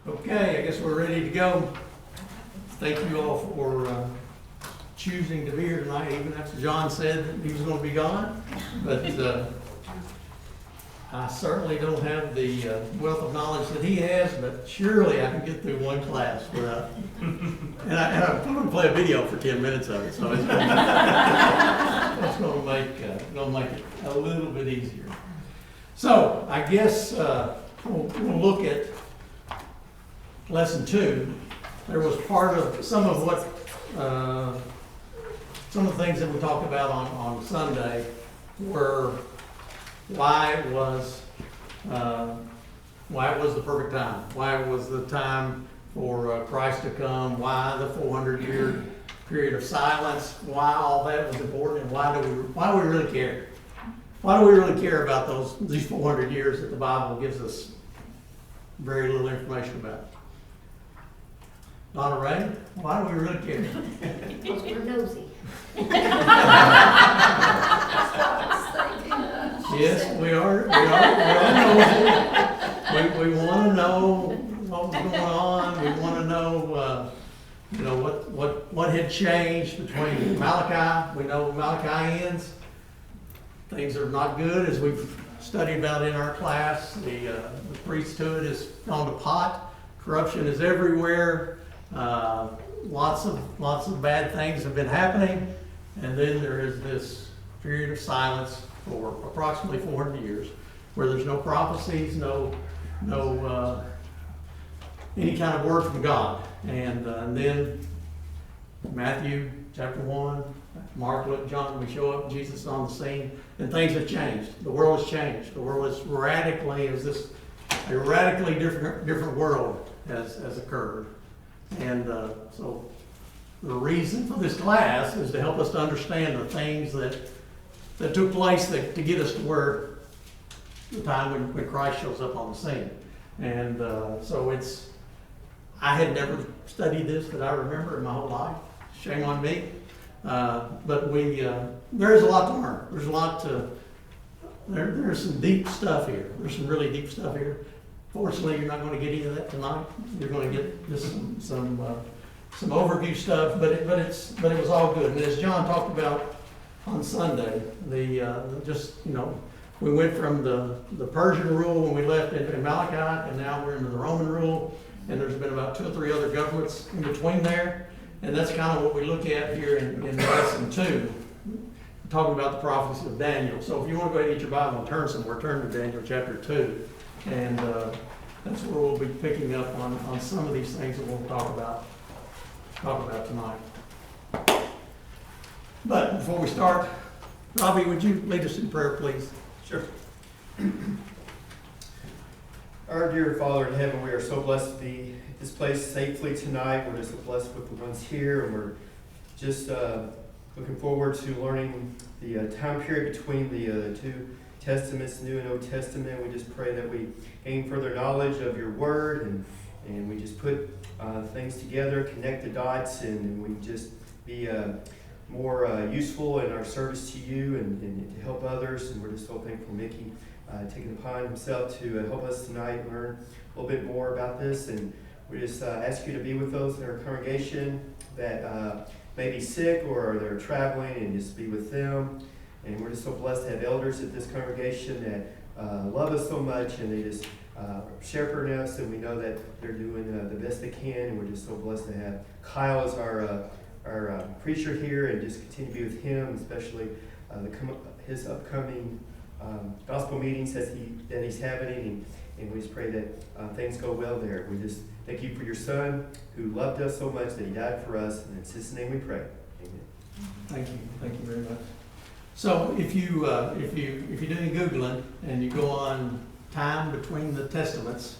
Okay, I guess we're ready to go. Thank you all for choosing to be here tonight, even after John said that he was going to be gone. But I certainly don't have the wealth of knowledge that he has, but surely I can get through one class without. And I'm going to play a video for 10 minutes of it, so it's going to make it a little bit easier. So I guess we'll look at lesson 2. There was part of some of the things that we talked about on Sunday were why it was the perfect time, why it was the time for Christ to come, why the 400-year period of silence, why all that was important, and why do we really care? Why do we really care about these 400 years that the Bible gives us very little information about? Donna Ray, why do we really care? Because we're nosy. Yes, we are nosy. We want to know what was going on. We want to know, what had changed between Malachi. We know Malachi ends. Things are not good, as we've studied about in our class. The priesthood has gone to pot. Corruption is everywhere. Lots of bad things have been happening, and then there is this period of silence for approximately 400 years, where there's no prophecies, no any kind of word from God, and then Matthew chapter 1, Mark, Luke, John, we show up, Jesus is on the scene, and things have changed. The world has changed. The world is a radically different world has occurred. And so the reason for this class is to help us to understand the things that took place to get us to where the time when Christ shows up on the scene. And so I had never studied this that I remember in my whole life. Shame on me. But there's a lot to learn. There's some deep stuff here. There's some really deep stuff here. Fortunately, you're not going to get any of that tonight. You're going to get just some overview stuff, but it was all good. And as John talked about on Sunday, we went from the Persian rule when we left in Malachi, and now we're into the Roman rule. And there's been about 2 or 3 other governments in between there, and that's kind of what we look at here in lesson 2, talking about the prophecy of Daniel. So if you want to go ahead and get your Bible and turn somewhere, turn to Daniel chapter 2. And that's where we'll be picking up on some of these things that we'll talk about tonight. But before we start, Robbie, would you lead us in prayer, please? Sure. Our dear Father in heaven, we are so blessed to be at this place safely tonight. We're just so blessed with the ones here, and we're just looking forward to learning the time period between the 2 Testaments, New and Old Testament. We just pray that we gain further knowledge of your word, and we just put things together, connect the dots, and we just be more useful in our service to you and to help others. And we're just so thankful Mickey taking upon himself to help us tonight learn a little bit more about this. And we just ask you to be with those in our congregation that may be sick or they're traveling, and just be with them. And we're just so blessed to have elders at this congregation that love us so much, and they just shepherd us, and we know that they're doing the best they can. And we're just so blessed to have Kyle as our preacher here, and just continue to be with him, especially his upcoming gospel meetings that he's having. And we just pray that things go well there. We just thank you for your son who loved us so much that he died for us, and it's his name we pray. Amen. Thank you very much. So if you do any Googling and you go on time between the Testaments,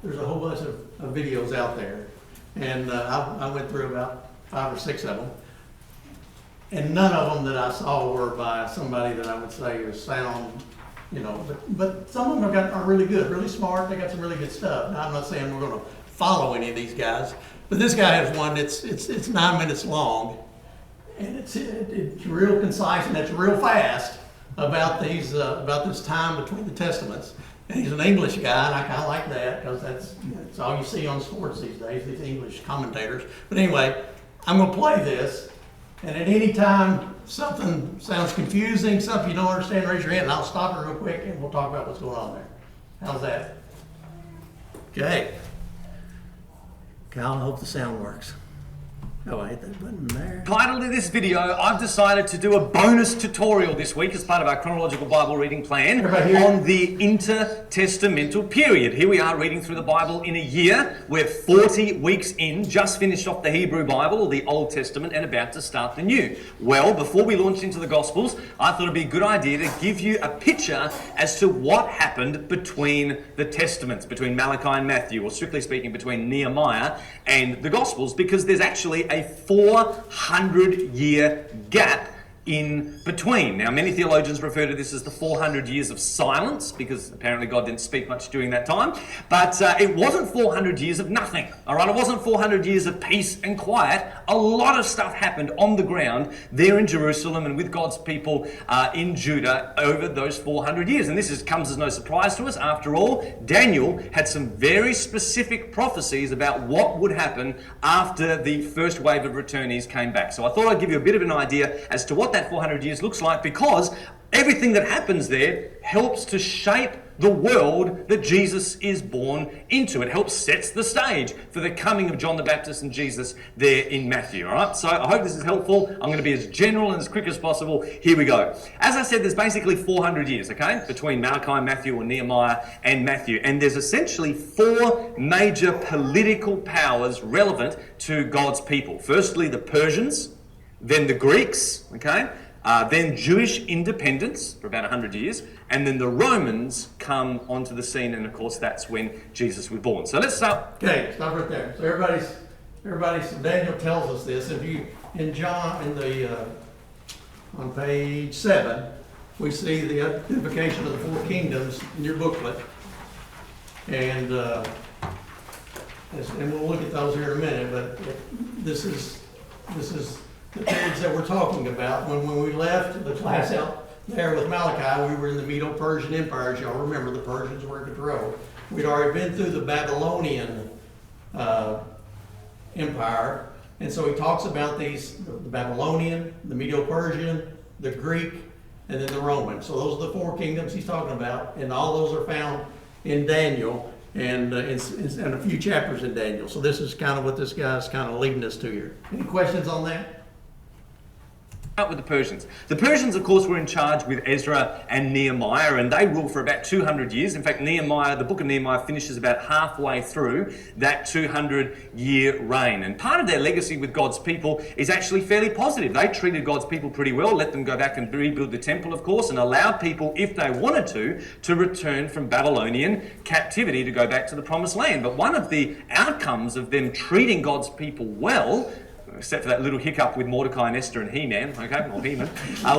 there's a whole bunch of videos out there. And I went through about 5 or 6 of them. And none of them that I saw were by somebody that I would say is sound, but some of them are really good, really smart. They got some really good stuff. Now, I'm not saying we're going to follow any of these guys, but this guy has one it's 9 minutes long. And it's real concise, and it's real fast about this time between the Testaments. And he's an English guy, and I kind of like that because that's all you see on sports these days, these English commentators. But anyway, I'm going to play this, and at any time something sounds confusing, something you don't understand, raise your hand, and I'll stop it real quick, and we'll talk about what's going on there. How's that? Okay. Kyle, I hope the sound works. Oh, I hit that button there. Title to this video, I've decided to do a bonus tutorial this week as part of our chronological Bible reading plan on the Inter-Testamental period. Here we are reading through the Bible in a year. We're 40 weeks in, just finished off the Hebrew Bible, or the Old Testament, and about to start the New. Well, before we launch into the Gospels, I thought it'd be a good idea to give you a picture as to what happened between the Testaments, between Malachi and Matthew, or strictly speaking, between Nehemiah and the Gospels, because there's actually a 400-year gap in between. Now, many theologians refer to this as the 400 years of silence, because apparently God didn't speak much during that time. But it wasn't 400 years of nothing, all right? It wasn't 400 years of peace and quiet. A lot of stuff happened on the ground there in Jerusalem and with God's people in Judah over those 400 years. And this comes as no surprise to us. After all, Daniel had some very specific prophecies about what would happen after the first wave of returnees came back. So I thought I'd give you a bit of an idea as to what that 400 years looks like, because everything that happens there helps to shape the world that Jesus is born into. It helps sets the stage for the coming of John the Baptist and Jesus there in Matthew. All right, so I hope this is helpful. I'm going to be as general and as quick as possible. Here we go. As I said, there's basically 400 years, okay, between Malachi, Matthew, or Nehemiah and Matthew, and there's essentially four major political powers relevant to God's people. Firstly, the Persians, then the Greeks, okay, then Jewish independence for about 100 years, and then the Romans come onto the scene, and of course that's when Jesus was born. So let's start. Okay, stop right there. So everybody's. So Daniel tells us this. If you in John on page 7, we see the identification of the four kingdoms in your booklet, and we'll look at those here in a minute. But this is the periods that we're talking about. When we left the class out there with Malachi, we were in the Medo-Persian Empire. As y'all remember, the Persians were in control. We'd already been through the Babylonian Empire. And so he talks about these, the Babylonian, the Medo-Persian, the Greek, and then the Roman. So those are the four kingdoms he's talking about. And all those are found in Daniel and in a few chapters in Daniel. So this is kind of what this guy's kind of leading us to here. Any questions on that? With the Persians. The Persians, of course, were in charge with Ezra and Nehemiah, and they ruled for about 200 years. In fact, Nehemiah, the book of Nehemiah, finishes about halfway through that 200-year reign. And part of their legacy with God's people is actually fairly positive. They treated God's people pretty well, let them go back and rebuild the temple, of course, and allowed people, if they wanted to return from Babylonian captivity to go back to the Promised Land. But one of the outcomes of them treating God's people well, except for that little hiccup with Mordecai and Esther and He-Man, okay, or He-Man.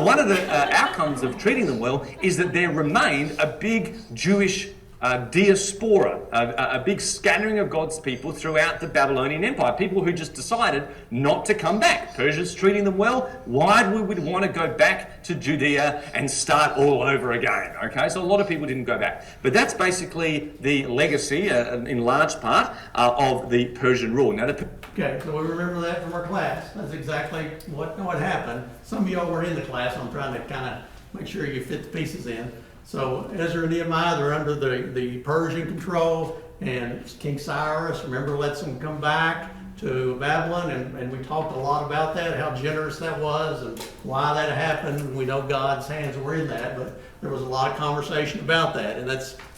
One of the outcomes of treating them well is that there remained a big Jewish diaspora, a big scattering of God's people throughout the Babylonian Empire, people who just decided not to come back. Persians treating them well, why would we want to go back to Judea and start all over again? Okay, so a lot of people didn't go back. But that's basically the legacy, in large part, of the Persian rule. Now, Okay, so we remember that from our class. That's exactly what happened. Some of y'all were in the class. I'm trying to kind of make sure you fit the pieces in. So Ezra and Nehemiah, they're under the Persian control, and King Cyrus, remember, lets them come back to Babylon, and we talked a lot about that, how generous that was and why that happened. We know God's hands were in that, but there was a lot of conversation about that,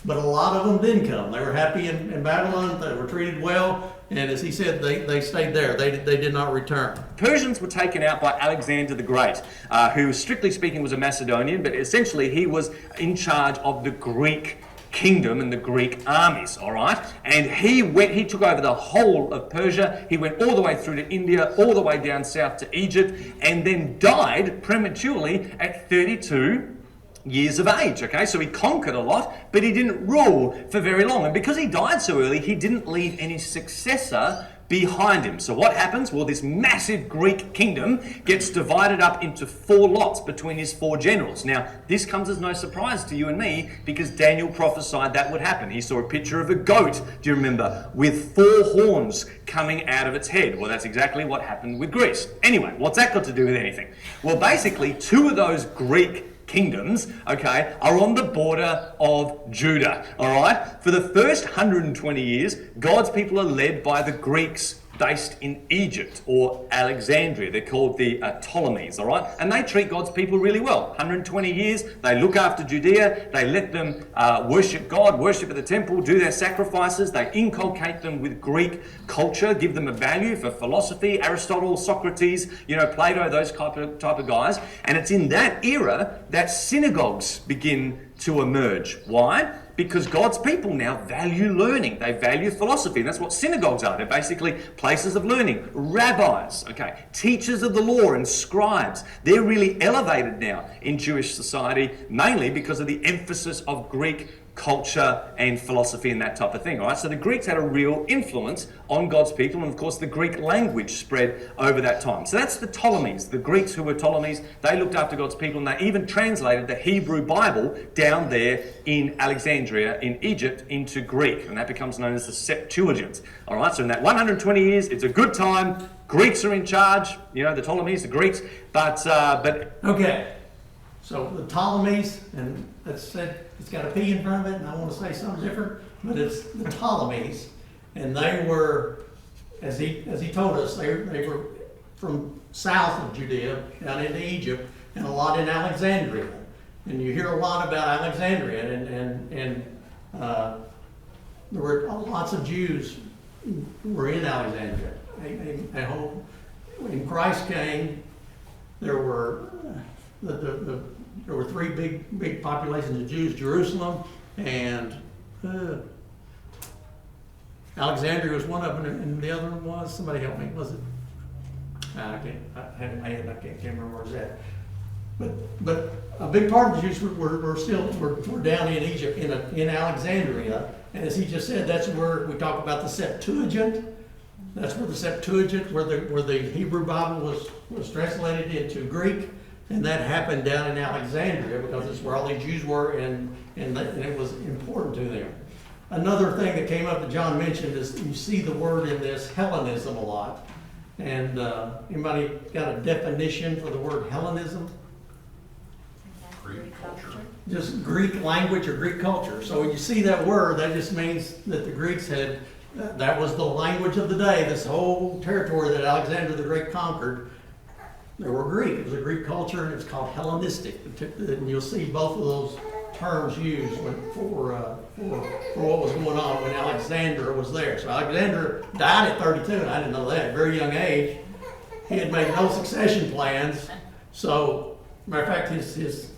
but a lot of them didn't come. They were happy in Babylon, they were treated well, and as he said, they stayed there. They did not return. Persians were taken out by Alexander the Great, who strictly speaking was a Macedonian, but essentially he was in charge of the Greek kingdom and the Greek armies, all right? And he took over the whole of Persia. He went all the way through to India, all the way down south to Egypt, and then died prematurely at 32 years of age, okay? So he conquered a lot, but he didn't rule for very long. And because he died so early, he didn't leave any successor behind him. So what happens? Well, this massive Greek kingdom gets divided up into 4 lots between his 4 generals. Now, this comes as no surprise to you and me because Daniel prophesied that would happen. He saw a picture of a goat, do you remember, with 4 horns coming out of its head. Well, that's exactly what happened with Greece. Anyway, what's that got to do with anything? Well, basically, 2 of those Greek kingdoms, okay, are on the border of Judah, all right? For the first 120 years, God's people are led by the Greeks based in Egypt or Alexandria. They're called the Ptolemies, all right? And they treat God's people really well. 120 years, they look after Judea, they let them worship God, worship at the temple, do their sacrifices, they inculcate them with Greek culture, give them a value for philosophy, Aristotle, Socrates, Plato, those type of guys. And it's in that era that synagogues begin to emerge. Why? Because God's people now value learning. They value philosophy. And that's what synagogues are. They're basically places of learning. Rabbis, okay, teachers of the law and scribes. They're really elevated now in Jewish society, mainly because of the emphasis of Greek culture and philosophy and that type of thing. All right, so the Greeks had a real influence on God's people, and of course the Greek language spread over that time. So that's the Ptolemies. The Greeks who were Ptolemies, they looked after God's people, and they even translated the Hebrew Bible down there in Alexandria in Egypt into Greek, and that becomes known as the Septuagint. All right, so in that 120 years, it's a good time. Greeks are in charge, the Ptolemies, the Greeks, but Okay, so the Ptolemies, and that's said, it's got a P in front of it, and I want to say something different, but it's the Ptolemies, and they were, as he told us, they were from south of Judea down into Egypt, and a lot in Alexandria. And you hear a lot about Alexandria, and there were lots of Jews who were in Alexandria. When Christ came, there were there were 3 big populations of Jews: Jerusalem and Alexandria was one of them, and the other one was, somebody help me, was it? I had it in my head, I can't remember where it's at. But a big part of the Jews were down in Egypt, in Alexandria, and as he just said, that's where we talk about the Septuagint. That's where the Septuagint, where the Hebrew Bible was translated into Greek, and that happened down in Alexandria because it's where all the Jews were, and it was important to them. Another thing that came up that John mentioned is you see the word in this Hellenism a lot. And anybody got a definition for the word Hellenism? Greek culture. Just Greek language or Greek culture. So when you see that word, that just means that the Greeks had, that was the language of the day. This whole territory that Alexander the Great conquered, they were Greek. It was a Greek culture, and it's called Hellenistic. And you'll see both of those terms used for what was going on when Alexander was there. So Alexander died at 32, and I didn't know that, at a very young age. He had made no succession plans. So, matter of fact, his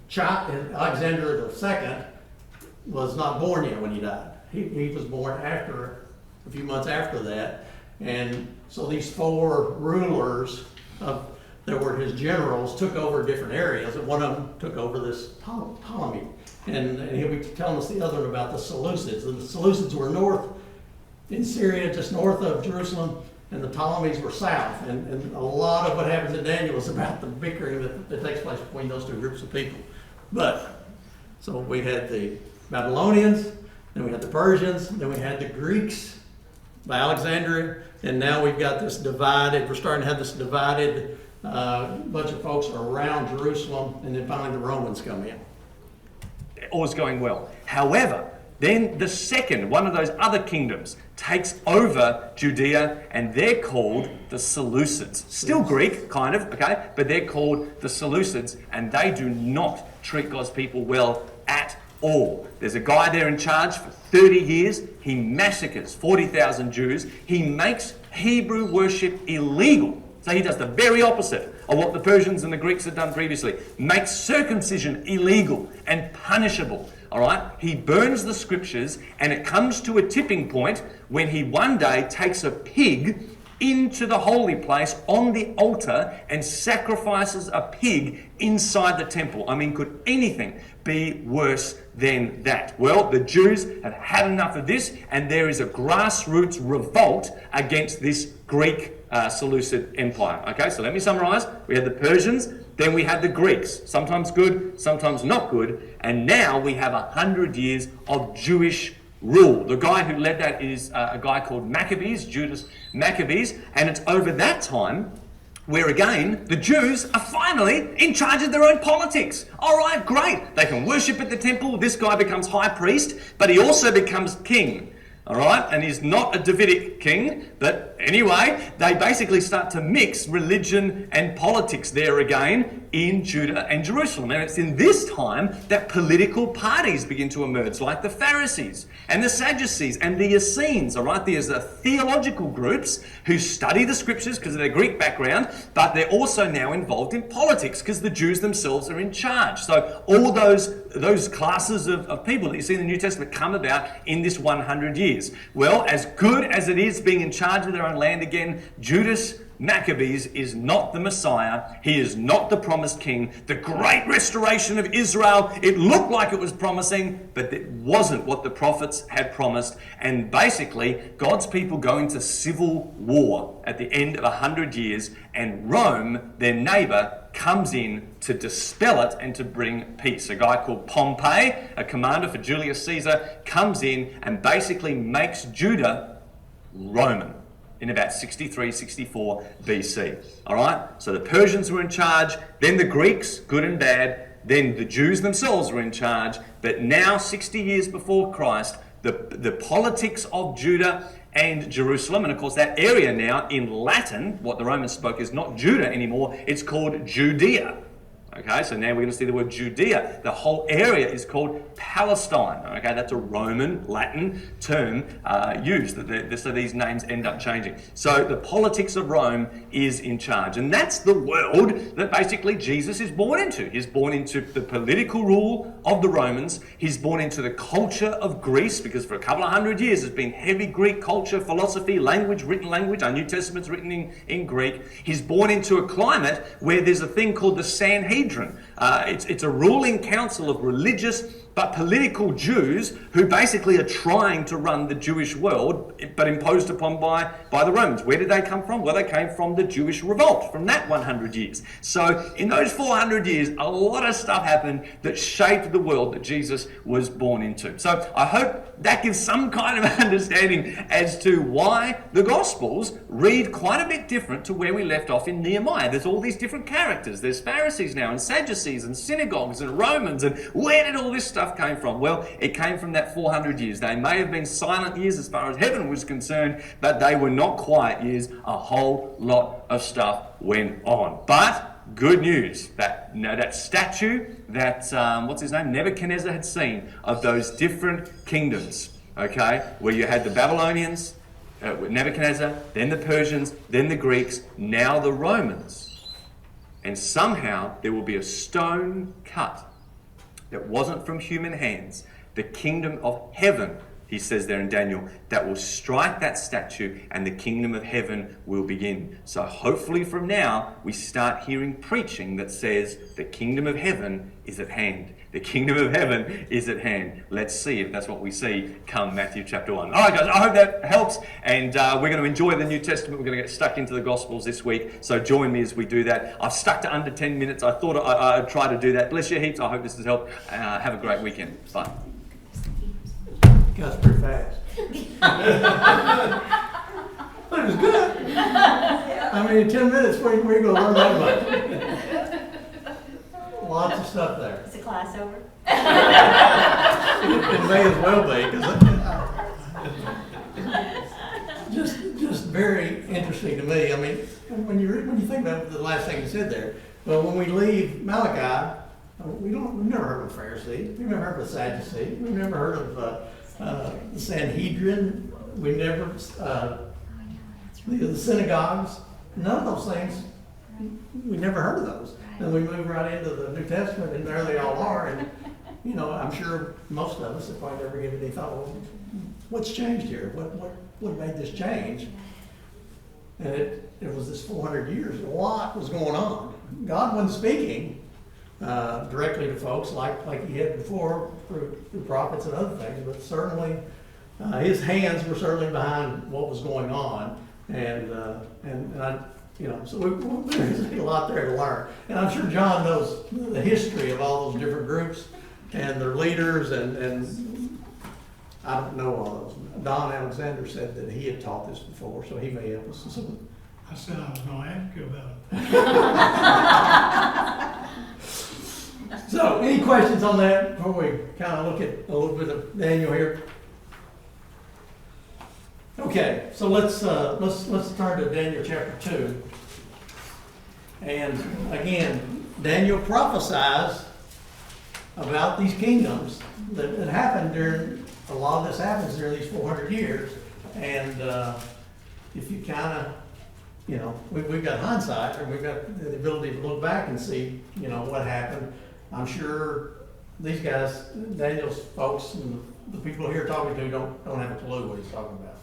child, Alexander II, was not born yet when he died. He was born a few months after that. And so these 4 rulers that were his generals took over different areas, and one of them took over this Ptolemy. And he'll be telling us the other one about the Seleucids. And the Seleucids were north in Syria, just north of Jerusalem, and the Ptolemies were south. And a lot of what happens in Daniel is about the bickering that takes place between those 2 groups of people. But, so we had the Babylonians, then we had the Persians, then we had the Greeks by Alexandria, and now we've got this divided, we're starting to have this divided bunch of folks around Jerusalem, and then finally the Romans come in. All's going well. However, then the second, one of those other kingdoms, takes over Judea, and they're called the Seleucids. Still Greek, kind of, okay? But they're called the Seleucids, and they do not treat God's people well at all. There's a guy there in charge for 30 years. He massacres 40,000 Jews. He makes Hebrew worship illegal. So he does the very opposite of what the Persians and the Greeks had done previously. Makes circumcision illegal and punishable. All right? He burns the scriptures, and it comes to a tipping point when he one day takes a pig into the holy place on the altar and sacrifices a pig inside the temple. I mean, could anything be worse than that? Well, the Jews have had enough of this, and there is a grassroots revolt against this Greek Seleucid Empire. Okay, so let me summarize. We had the Persians, then we had the Greeks, sometimes good, sometimes not good, and now we have 100 years of Jewish rule. The guy who led that is a guy called Maccabees, Judas Maccabees, and it's over that time where again the Jews are finally in charge of their own politics. All right, great. They can worship at the temple. This guy becomes high priest, but he also becomes king. All right, and he's not a Davidic king, but anyway, they basically start to mix religion and politics there again in Judah and Jerusalem. And it's in this time that political parties begin to emerge, like the Pharisees and the Sadducees and the Essenes. All right, there's theological groups who study the scriptures because of their Greek background, but they're also now involved in politics because the Jews themselves are in charge. So all those classes of people that you see in the New Testament come about in this 100 years. Well, as good as it is being in charge of their own land again, Judas Maccabees is not the Messiah. He is not the promised king. The great restoration of Israel, it looked like it was promising, but it wasn't what the prophets had promised. And basically, God's people go into civil war at the end of 100 years, and Rome, their neighbor, comes in to dispel it and to bring peace. A guy called Pompey, a commander for Julius Caesar, comes in and basically makes Judah Roman in about 63, 64 BC. All right? So the Persians were in charge, then the Greeks, good and bad, then the Jews themselves were in charge, but now 60 years before Christ, the politics of Judah and Jerusalem, and of course that area now in Latin, what the Romans spoke, is not Judah anymore, it's called Judea. Okay, so now we're going to see the word Judea. The whole area is called Palestine. Okay, that's a Roman Latin term used. So these names end up changing. So the politics of Rome is in charge. And that's the world that basically Jesus is born into. He's born into the political rule of the Romans. He's born into the culture of Greece, because for a couple of 100 years there's been heavy Greek culture, philosophy, language, written language. Our New Testament's written in Greek. He's born into a climate where there's a thing called the Sanhedrin. It's a ruling council of religious but political Jews who basically are trying to run the Jewish world, but imposed upon by the Romans. Where did they come from? Well, they came from the Jewish revolt, from that 100 years. So in those 400 years, a lot of stuff happened that shaped the world that Jesus was born into. So I hope that gives some kind of understanding as to why the Gospels read quite a bit different to where we left off in Nehemiah. There's all these different characters. There's Pharisees now, and Sadducees, and synagogues, and Romans, and where did all this stuff came from? Well, it came from that 400 years. They may have been silent years as far as heaven was concerned, but they were not quiet years. A whole lot of stuff went on. But good news, that statue that, what's his name, Nebuchadnezzar had seen, of those different kingdoms, okay, where you had the Babylonians, Nebuchadnezzar, then the Persians, then the Greeks, now the Romans. And somehow there will be a stone cut that wasn't from human hands, the kingdom of heaven, he says there in Daniel, that will strike that statue and the kingdom of heaven will begin. So hopefully from now we start hearing preaching that says the kingdom of heaven is at hand. The kingdom of heaven is at hand. Let's see if that's what we see come Matthew chapter 1. All right, guys, I hope that helps. And we're going to enjoy the New Testament. We're going to get stuck into the Gospels this week. So join me as we do that. I've stuck to under 10 minutes. I thought I'd try to do that. Bless you heaps. I hope this has helped. Have a great weekend. Bye. That's pretty fast. That was good. I mean, in 10 minutes, where are you going to learn that much? Lots of stuff there. Is the class over? It may as well be, because just very interesting to me. I mean, when you think about the last thing you said there, well, when we leave Malachi, we've never heard of a Pharisee, we've never heard of a Sadducee, we've never heard of the Sanhedrin, we never the synagogues, none of those things. We never heard of those. And we move right into the New Testament, and there they all are. And, you know, I'm sure most of us, if I'd ever given any thought, well, what's changed here? What made this change? And it was this 400 years. A lot was going on. God wasn't speaking directly to folks like he had before through prophets and other things, but certainly his hands were certainly behind what was going on. And I, so there's a lot there to learn. And I'm sure John knows the history of all those different groups and their leaders, and I don't know all those. Don Alexander said that he had taught this before, so he may help us. I said I was going to ask you about it. So, any questions on that before we kind of look at a little bit of Daniel here? Okay, so let's turn to Daniel chapter 2. And again, Daniel prophesies about these kingdoms that happened during, a lot of this happens during these 400 years. And if you kind of, we've got hindsight, or we've got the ability to look back and see, what happened. I'm sure these guys, Daniel's folks, and the people here talking to don't have a clue what he's talking about.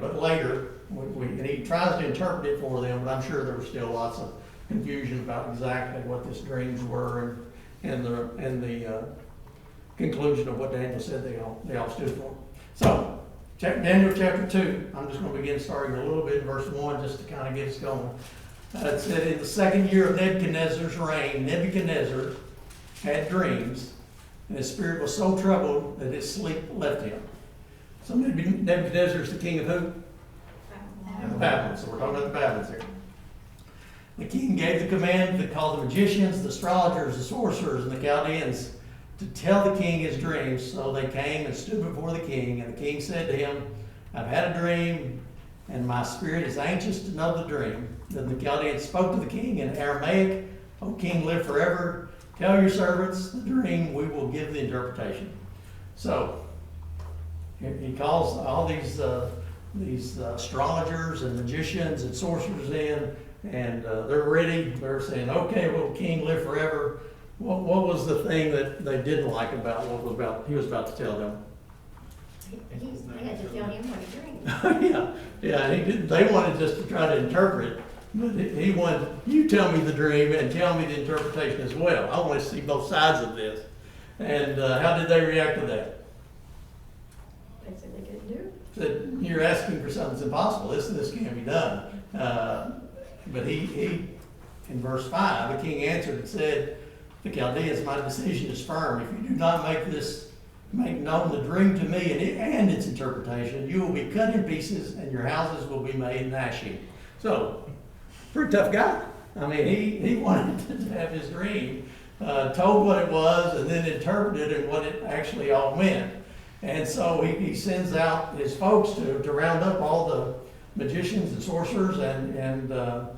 But later, and he tries to interpret it for them, but I'm sure there was still lots of confusion about exactly what these dreams were and the conclusion of what Daniel said they all stood for. So, Daniel chapter 2, I'm just going to begin starting a little bit in verse 1 just to kind of get us going. It said, in the second year of Nebuchadnezzar's reign, Nebuchadnezzar had dreams, and his spirit was so troubled that his sleep left him. So Nebuchadnezzar is the king of who? Babylon. So we're talking about the Babylons here. The king gave the command to call the magicians, the astrologers, the sorcerers, and the Chaldeans to tell the king his dreams. So they came and stood before the king, and the king said to him, I've had a dream, and my spirit is anxious to know the dream. Then the Chaldeans spoke to the king in Aramaic, O king, live forever. Tell your servants the dream, we will give the interpretation. So he calls all these astrologers and magicians and sorcerers in, and they're ready. They're saying, okay, well, king, live forever. What was the thing that they didn't like about he was about to tell them? He had to tell him what he dreamed. Yeah. They wanted just to try to interpret, but he wanted, you tell me the dream and tell me the interpretation as well. I want to see both sides of this. And how did they react to that? They said they couldn't do it. Said, you're asking for something that's impossible. This can't be done. But he, in verse 5, the king answered and said, the Chaldeans, my decision is firm. If you do not make known the dream to me and its interpretation, you will be cut in pieces and your houses will be made an ash heap. So, pretty tough guy. I mean, he wanted to have his dream told what it was and then interpreted and what it actually all meant. And so he sends out his folks to round up all the magicians and sorcerers and to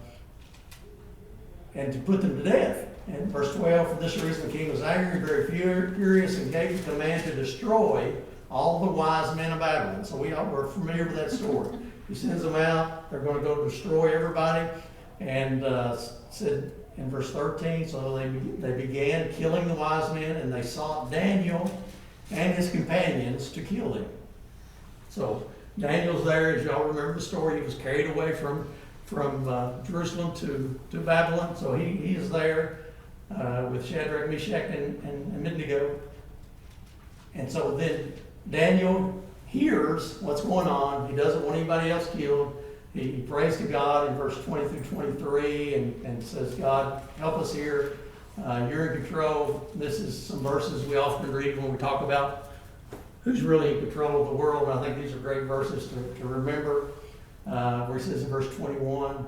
put them to death. And verse 12, for this reason the king was angry, very furious, and gave the command to destroy all the wise men of Babylon. So we're familiar with that story. He sends them out. They're going to go destroy everybody. And said in verse 13, so they began killing the wise men, and they sought Daniel and his companions to kill them. So Daniel's there, as y'all remember the story. He was carried away from Jerusalem to Babylon. So he is there with Shadrach, Meshach, and Abednego. And so then Daniel hears what's going on. He doesn't want anybody else killed. He prays to God in verse 20 through 23 and says, God, help us here. You're in control. This is some verses we often read when we talk about who's really in control of the world. And I think these are great verses to remember. Where he says in verse 21, it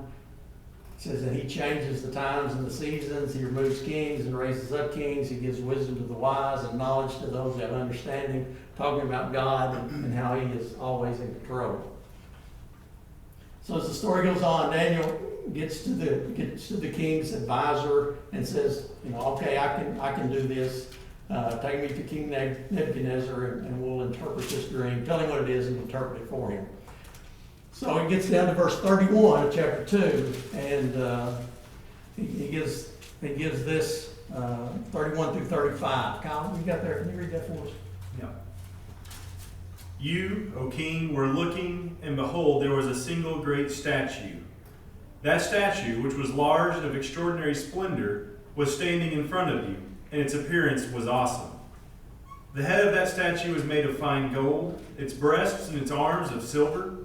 says that he changes the times and the seasons. He removes kings and raises up kings. He gives wisdom to the wise and knowledge to those that have understanding. Talking about God and how he is always in control. So as the story goes on, Daniel gets to the king's advisor and says, okay, I can do this. Take me to King Nebuchadnezzar and we'll interpret this dream. Tell him what it is and interpret it for him. So he gets down to verse 31 of chapter 2, and he gives this 31 through 35. Kyle, you got there? Can you read that for us? Yeah. You, O king, were looking, and behold, there was a single great statue, That statue, which was large and of extraordinary splendor, was standing in front of you, and its appearance was awesome. The head of that statue was made of fine gold, its breasts and its arms of silver,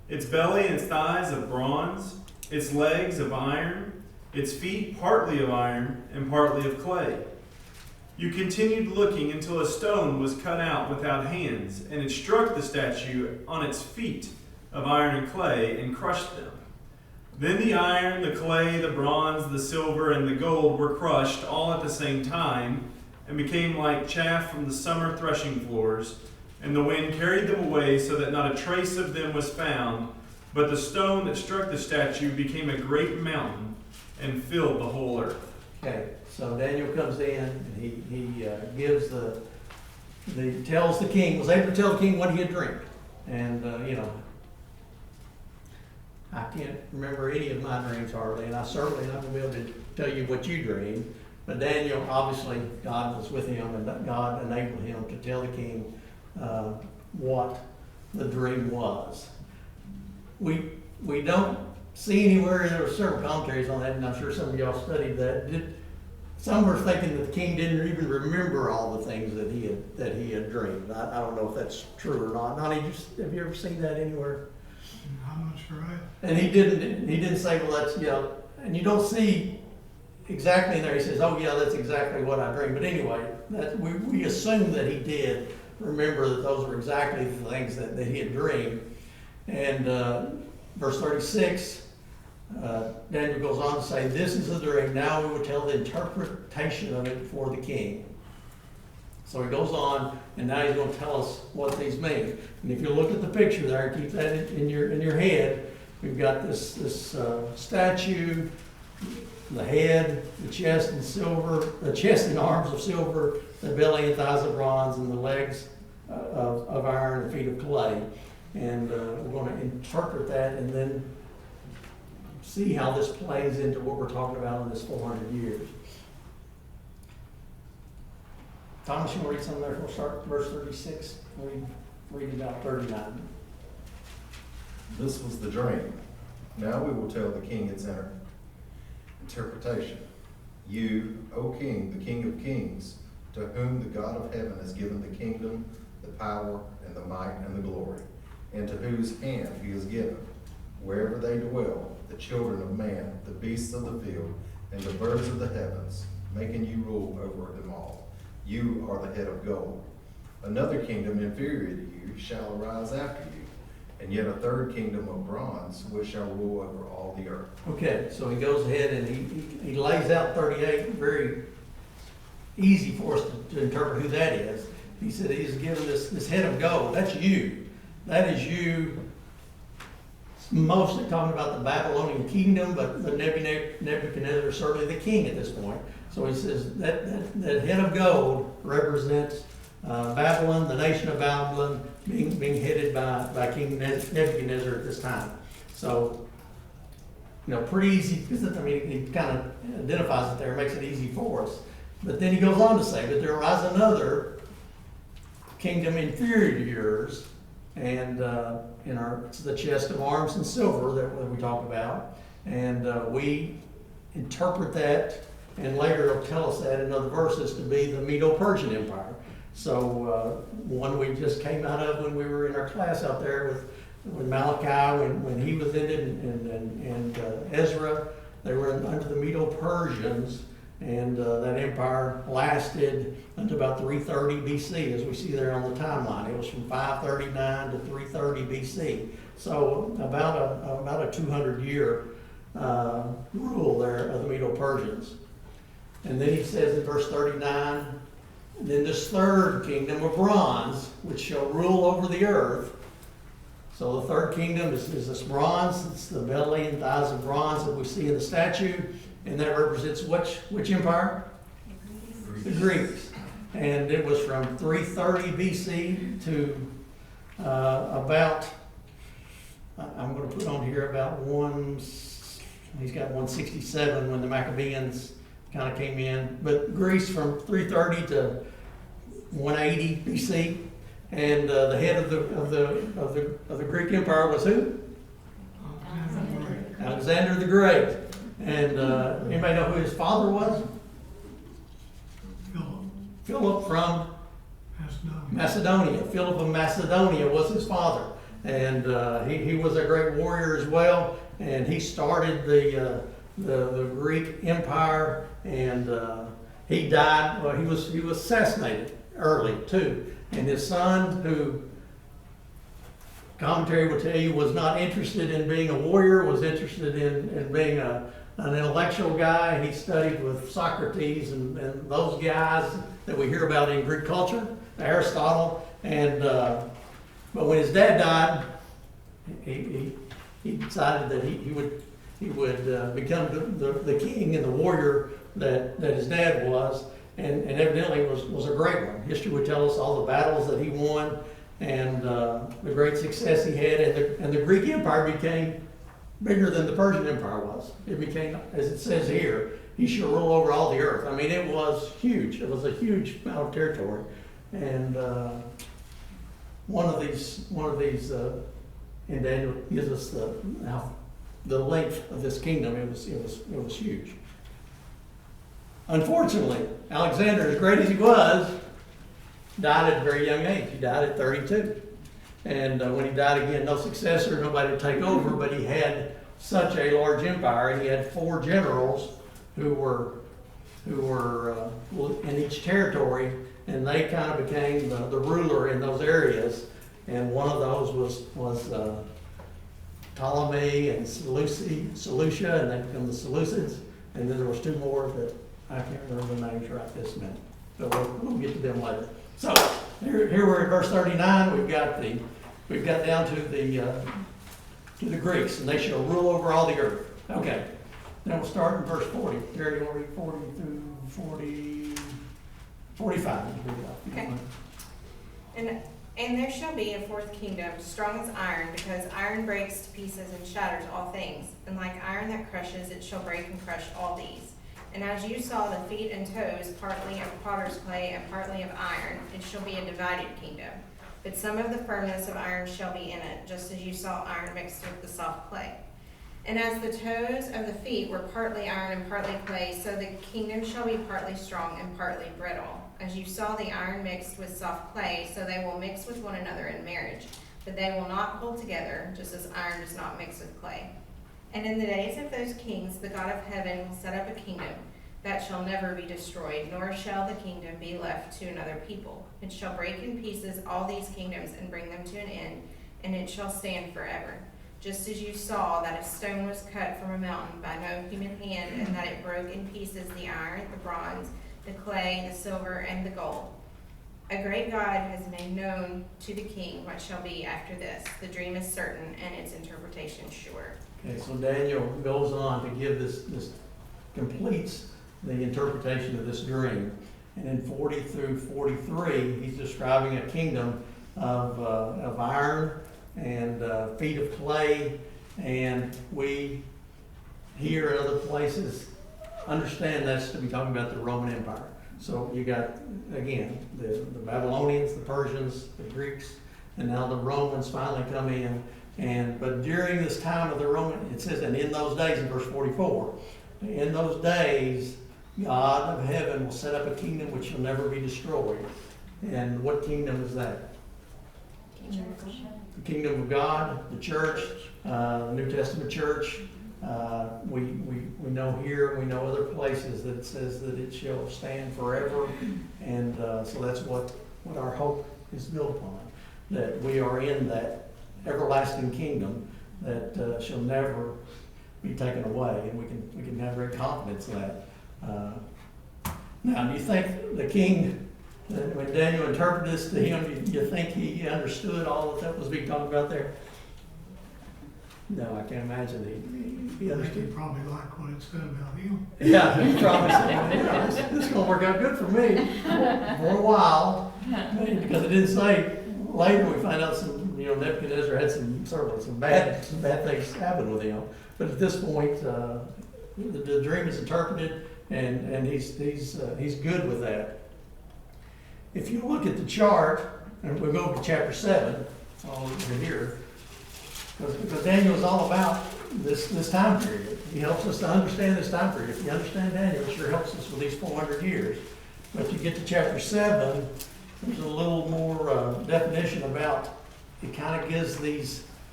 its belly and its thighs of bronze, its legs of iron, its feet partly of iron and partly of clay. You continued looking until a stone was cut out without hands, and it struck the statue on its feet of iron and clay and crushed them. Then the iron, the clay, the bronze, the silver, and the gold were crushed all at the same time and became like chaff from the summer threshing floors, and the wind carried them away so that not a trace of them was found, but the stone that struck the statue became a great mountain and filled the whole earth. Okay, so Daniel comes in and he gives tells the king, was able to tell the king what he had dreamed. And, I can't remember any of my dreams hardly, and I certainly not going to be able to tell you what you dreamed. But Daniel, obviously, God was with him, and God enabled him to tell the king what the dream was. We don't see anywhere, there were several commentaries on that, and I'm sure some of y'all studied that. Some were thinking that the king didn't even remember all the things that he had dreamed. I don't know if that's true or not. Nani, have you ever seen that anywhere? I'm not sure. And he didn't say, well, that's, and you don't see exactly in there. He says, oh yeah, that's exactly what I dreamed. But anyway, we assume that he did remember that those were exactly the things that he had dreamed. And verse 36, Daniel goes on to say, this is the dream. Now we will tell the interpretation of it before the king. So he goes on, and now he's going to tell us what these mean. And if you look at the picture there, keep that in your head. We've got this statue, the head, the chest and silver, the chest and arms of silver, the belly and thighs of bronze, and the legs of iron and feet of clay. And we're going to interpret that and then see how this plays into what we're talking about in this 400 years. Thomas, you want to read some there? We'll start verse 36. Read about 39. This was the dream. Now we will tell the king its interpretation. You, O king, the king of kings, to whom the God of heaven has given the kingdom, the power, and the might, and the glory, and to whose hand he has given, wherever they dwell, the children of man, the beasts of the field, and the birds of the heavens, making you rule over them all. You are the head of gold. Another kingdom inferior to you shall arise after you, and yet a third kingdom of bronze, which shall rule over all the earth. Okay, so he goes ahead and he lays out 38, very easy for us to interpret who that is. He said he's given this head of gold. That's you. That is you. Mostly talking about the Babylonian kingdom, but the Nebuchadnezzar is certainly the king at this point. So he says that head of gold represents Babylon, the nation of Babylon, being headed by King Nebuchadnezzar at this time. So, pretty easy, because he kind of identifies it there, makes it easy for us. But then he goes on to say, but there arises another kingdom inferior to yours, and it's the chest of arms and silver that we talk about, and we interpret that, and later it'll tell us that in other verses to be the Medo-Persian Empire. So one we just came out of when we were in our class out there with Malachi, when he was in it, and Ezra, they were under the Medo-Persians, and that empire lasted until about 330 BC, as we see there on the timeline. It was from 539 to 330 BC. So about a 200-year rule there of the Medo-Persians. And then he says in verse 39, then this third kingdom of bronze, which shall rule over the earth. So the third kingdom is this bronze. It's the belly and thighs of bronze that we see in the statue. And that represents which empire? The Greeks. And it was from 330 BC to about, I'm going to put on here about he's got 167 when the Maccabeans kind of came in. But Greece from 330 to 180 BC. And the head of the Greek Empire was who? Alexander the Great. And anybody know who his father was? Philip, Philip from Macedonia. Macedonia. Philip of Macedonia was his father. And he was a great warrior as well. And he started the Greek Empire. And he died, well, he was assassinated early too. And his son, who commentary will tell you was not interested in being a warrior, was interested in being an intellectual guy. He studied with Socrates and those guys that we hear about in Greek culture, Aristotle. And but when his dad died, he decided that he would become the king and the warrior that his dad was, and evidently was a great one. History would tell us all the battles that he won and the great success he had, and the Greek Empire became bigger than the Persian Empire was. It became, as it says here, he shall rule over all the earth. I mean, it was huge. It was a huge amount of territory, and one of these in Daniel gives us the length of this kingdom. It was huge. Unfortunately, Alexander, as great as he was, died at a very young age. He died at 32. And when he died again, no successor, nobody to take over, but he had such a large empire, and he had 4 generals who were in each territory, and they kind of became the ruler in those areas. And one of those was Ptolemy and Seleucia, and they became the Seleucids. And then there was 2 more that I can't remember the names right this minute, but we'll get to them later. So here we're at verse 39. We've got down to the Greeks, and they shall rule over all the earth. Okay. Then we'll start in verse 40. Terry, you want to read 40 through 45? Okay. And there shall be a 4th kingdom, strong as iron, because iron breaks to pieces and shatters all things. And like iron that crushes, it shall break and crush all these. And as you saw the feet and toes, partly of potter's clay and partly of iron, it shall be a divided kingdom. But some of the firmness of iron shall be in it, just as you saw iron mixed with the soft clay. And as the toes of the feet were partly iron and partly clay, so the kingdom shall be partly strong and partly brittle. As you saw the iron mixed with soft clay, so they will mix with one another in marriage. But they will not hold together, just as iron does not mix with clay. And in the days of those kings, the God of heaven will set up a kingdom that shall never be destroyed, nor shall the kingdom be left to another people. It shall break in pieces all these kingdoms and bring them to an end, and it shall stand forever. Just as you saw that a stone was cut from a mountain by no human hand, and that it broke in pieces the iron, the bronze, the clay, the silver, and the gold. A great God has made known to the king what shall be after this. The dream is certain, and its interpretation sure. Okay, so Daniel goes on to give this completes the interpretation of this dream. And in 40 through 43, he's describing a kingdom of iron and feet of clay. And we here and other places understand that's to be talking about the Roman Empire. So you got, again, the Babylonians, the Persians, the Greeks, and now the Romans finally come in. But during this time of the Roman, it says, and in those days, in verse 44, in those days, God of heaven will set up a kingdom which shall never be destroyed. And what kingdom is that? The kingdom of God, the church, the New Testament church. We know here, we know other places that it says that it shall stand forever. And so that's what our hope is built upon, that we are in that everlasting kingdom that shall never be taken away, and we can have great confidence in that. Now, do you think the king, when Daniel interpreted this to him, do you think he understood all that was being talked about there? No, I can't imagine he I think understood. he probably liked what it said about him. Yeah, he probably said, yeah, this is going to work out good for me for a while, because it didn't say. Later we find out Nebuchadnezzar had some bad things happen with him. But at this point, the dream is interpreted, and he's good with that. If you look at the chart, and we'll go to chapter 7, all over here, because Daniel is all about this time period. He helps us to understand this time period. If you understand Daniel, it sure helps us with these 400 years. But if you get to chapter 7, there's a little more definition about, it kind of gives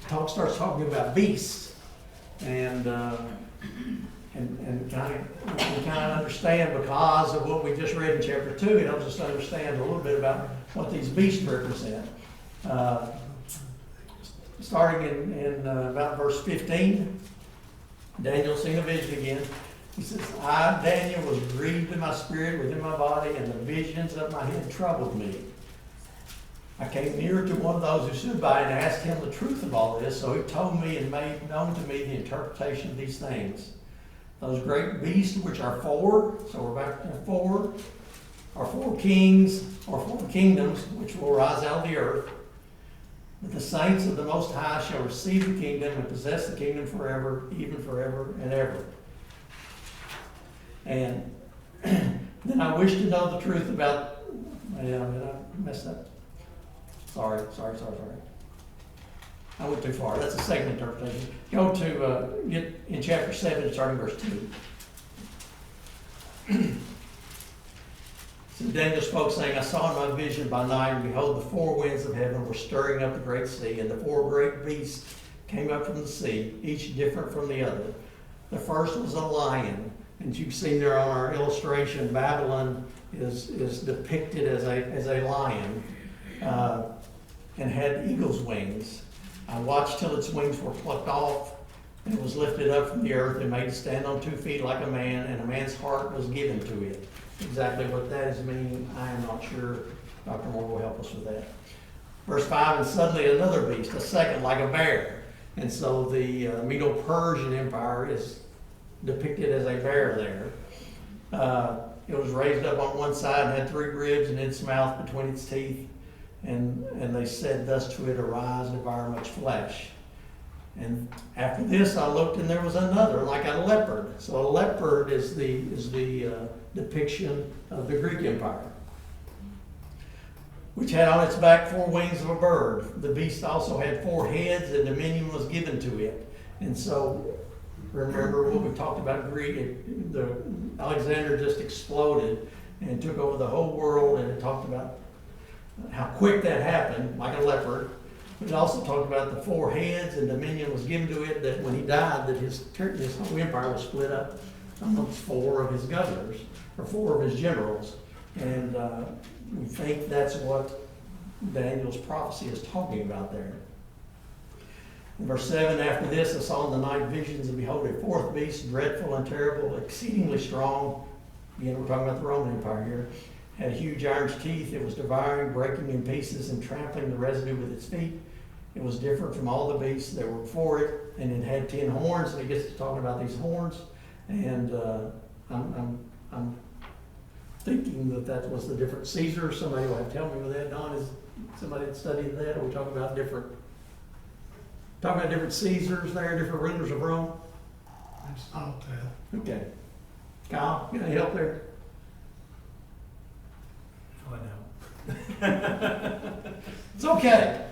starts talking about beasts. And kind of understand, because of what we just read in chapter 2, it helps us to understand a little bit about what these beasts represent. Starting in about verse 15, Daniel seen a vision again. He says, I, Daniel, was grieved in my spirit within my body, and the visions of my head troubled me. I came near to one of those who stood by and asked him the truth of all this. So he told me and made known to me the interpretation of these things. Those great beasts, which are four, so we're back to four, are four kings, or four kingdoms, which will rise out of the earth. But the saints of the Most High shall receive the kingdom and possess the kingdom forever, even forever and ever. And then I wish to know the truth about, I messed up. Sorry. I went too far. That's the second interpretation. Go to, get in chapter 7, starting verse 2. So Daniel spoke, saying, I saw in my vision by night, and behold, the four winds of heaven were stirring up the great sea, and the four great beasts came up from the sea, each different from the other. The first was a lion, and you've seen there on our illustration, Babylon is depicted as a lion, and had eagle's wings. I watched till its wings were plucked off, and it was lifted up from the earth and made to stand on 2 feet like a man, and a man's heart was given to it. Exactly what that is meaning, I am not sure. Dr. Moore will help us with that. Verse 5, and suddenly another beast, a second, like a bear. And so the Medo-Persian Empire is depicted as a bear there. It was raised up on one side and had 3 ribs in its mouth between its teeth. And they said thus to it, arise and devour much flesh. And after this I looked, and there was another, like a leopard. So a leopard is the depiction of the Greek Empire, which had on its back 4 wings of a bird. The beast also had 4 heads, and dominion was given to it. And so, remember what we talked about Greek, Alexander just exploded and took over the whole world, and it talked about how quick that happened, like a leopard. But it also talked about the 4 heads, and dominion was given to it, that when he died, that his whole empire was split up amongst 4 of his governors, or 4 of his generals. And we think that's what Daniel's prophecy is talking about there. In verse 7, after this I saw in the night visions, and behold, a 4th beast, dreadful and terrible, exceedingly strong. Again, we're talking about the Roman Empire here. Had huge iron teeth. It was devouring, breaking in pieces, and trampling the residue with its feet. It was different from all the beasts that were before it, and it had 10 horns. And it gets to talking about these horns, and I'm thinking that was the different Caesars. Somebody will have to tell me with that. Don, is somebody that studied that? Or are we talking about different Caesars there, different rulers of Rome? I thought that. Okay. Kyle, you got any help there? I know. It's okay.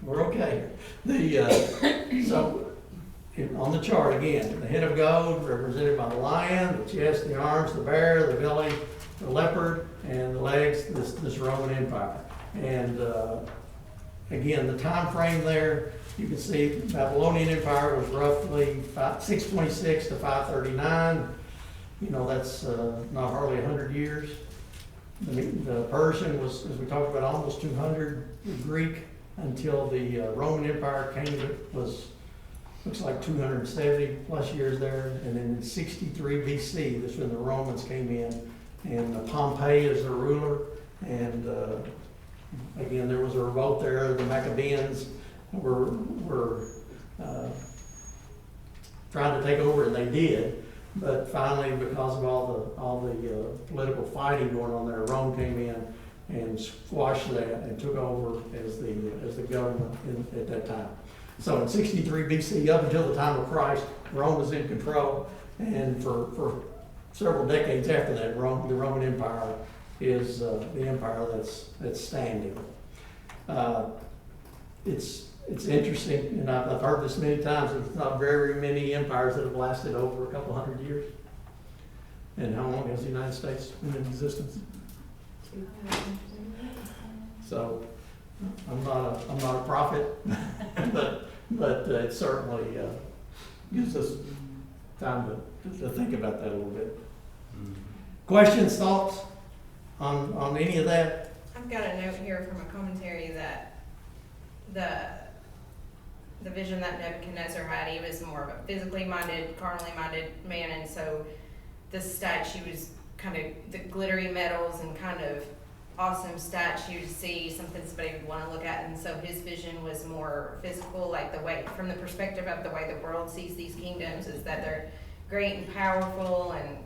We're okay here. So on the chart again, the head of gold represented by the lion, the chest, the arms, the bear, the belly, the leopard, and the legs, this Roman Empire. And again, the time frame there, you can see the Babylonian Empire was roughly 626 to 539. You know, that's not hardly 100 years. The Persian was, as we talked about, almost 200. The Greek, until the Roman Empire came, was looks like 270 plus years there. And then in 63 BC, that's when the Romans came in, and Pompey is the ruler. And again, there was a revolt there. The Maccabees were trying to take over, and they did. But finally, because of all the political fighting going on there, Rome came in and squashed that and took over as the government at that time. So in 63 BC, up until the time of Christ, Rome was in control, and for several decades after that, the Roman Empire is the empire that's standing. It's it's interesting, and I've heard this many times, there's not very many empires that have lasted over a couple hundred years. And how long has the United States been in existence? So, I'm not a prophet, but it certainly gives us time to think about that a little bit. Questions, thoughts on any of that? I've got a note here from a commentary that the vision that Nebuchadnezzar had, he was more of a physically minded, carnally minded man, and so the statue was kind of the glittery metals and kind of awesome statue to see, something somebody would want to look at, and so his vision was more physical, like the way, from the perspective of the way the world sees these kingdoms, is that they're great and powerful and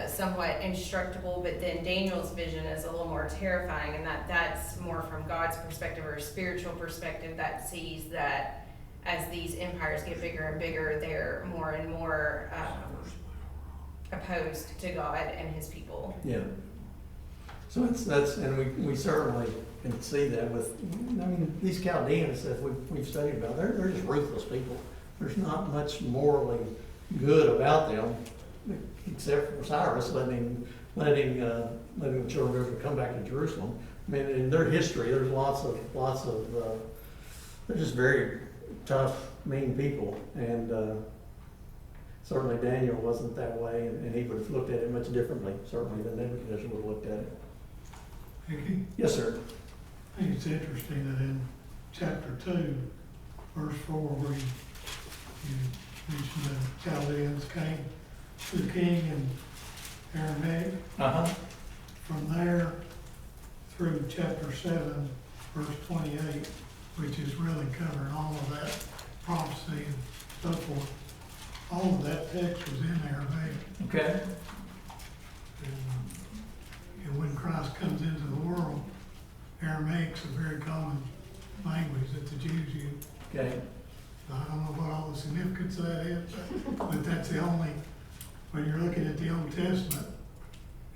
somewhat indestructible, but then Daniel's vision is a little more terrifying, and that's more from God's perspective or a spiritual perspective that sees that as these empires get bigger and bigger, they're more and more opposed to God and his people. Yeah. So and we certainly can see that with, I mean, these Chaldeans that we've studied about, they're just ruthless people. There's not much morally good about them, except for Cyrus letting the children of Israel come back to Jerusalem. I mean, in their history, there's lots of they're just very tough, mean people, and certainly Daniel wasn't that way, and he would have looked at it much differently, certainly, than Nebuchadnezzar would have looked at it. Hickey, Yes, sir. I think it's interesting that in chapter 2, verse 4, where you mentioned the Chaldeans came to the king in Aramaic. From there through chapter 7, verse 28, which is really covering all of that prophecy and so forth. All of that text was in Aramaic. Okay. And when Christ comes into the world, Aramaic's a very common language that the Jews use. Okay. I don't know what all the significance of that is, but that's the only, when you're looking at the Old Testament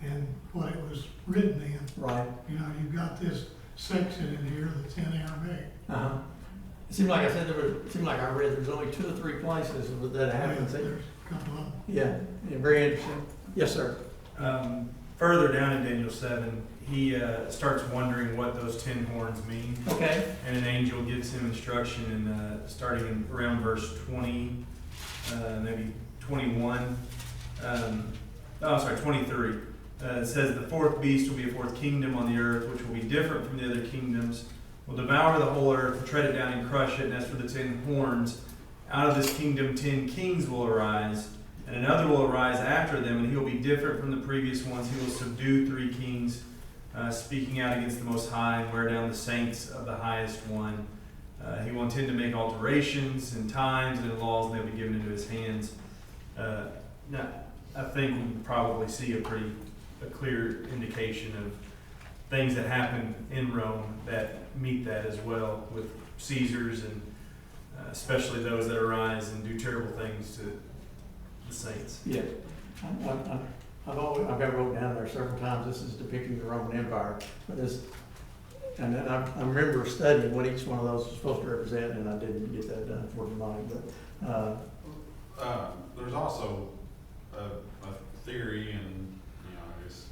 and what it was written in, Right. you know, you've got this section in here that's in Aramaic. It seemed like I said it seemed like I read there's only 2 or 3 places that happens. There's a couple of them. Yeah, very interesting. Yes, sir. Further down in Daniel 7, he starts wondering what those 10 horns mean. Okay. And an angel gives him instruction, in, starting in around verse 20, maybe 21. 23. It says, "The fourth beast will be a fourth kingdom on the earth, which will be different from the other kingdoms, will devour the whole earth, will tread it down and crush it. And as for the 10 horns, out of this kingdom 10 kings will arise, and another will arise after them, and he will be different from the previous ones. He will subdue 3 kings, speaking out against the Most High, and wear down the saints of the highest one. He will intend to make alterations in times and in laws, and they'll be given into his hands." Now, I think we can probably see a clear indication of things that happen in Rome that meet that as well, with Caesars and especially those that arise and do terrible things to the saints. Yeah. I've got wrote down there several times, this is depicting the Roman Empire. But and then I remember studying what each one of those was supposed to represent, and I didn't get that done for tonight. But there's also a theory, and I guess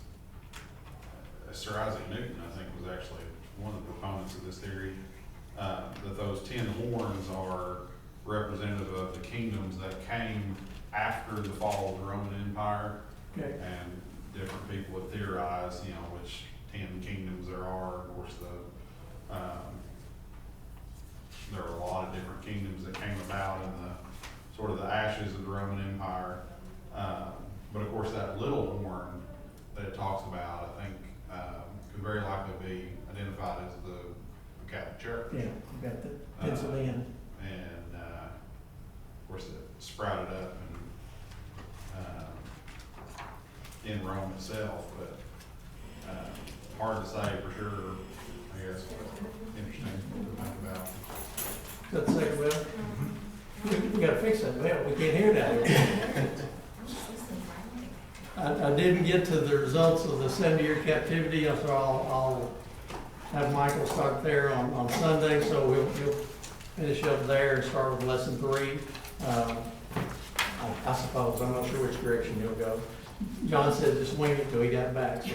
Sir Isaac Newton, I think, was actually one of the proponents of this theory, that those 10 horns are representative of the kingdoms that came after the fall of the Roman Empire. okay. And different people would theorize, which 10 kingdoms there are. Of course, there are a lot of different kingdoms that came about in the sort of the ashes of the Roman Empire. But of course, that little horn that it talks about, I think, could very likely be identified as the Catholic Church. Yeah, you got the pencil in. And of course, it sprouted up in Rome itself, but hard to say for sure, I guess. Interesting to think about. Got the second bell? We gotta fix that bell, we can't hear that. I didn't get to the results of the 70-year captivity, so I'll have Michael start there on Sunday, so finish up there and start with lesson 3. I suppose, I'm not sure which direction he'll go. John said just wing it till he got back, so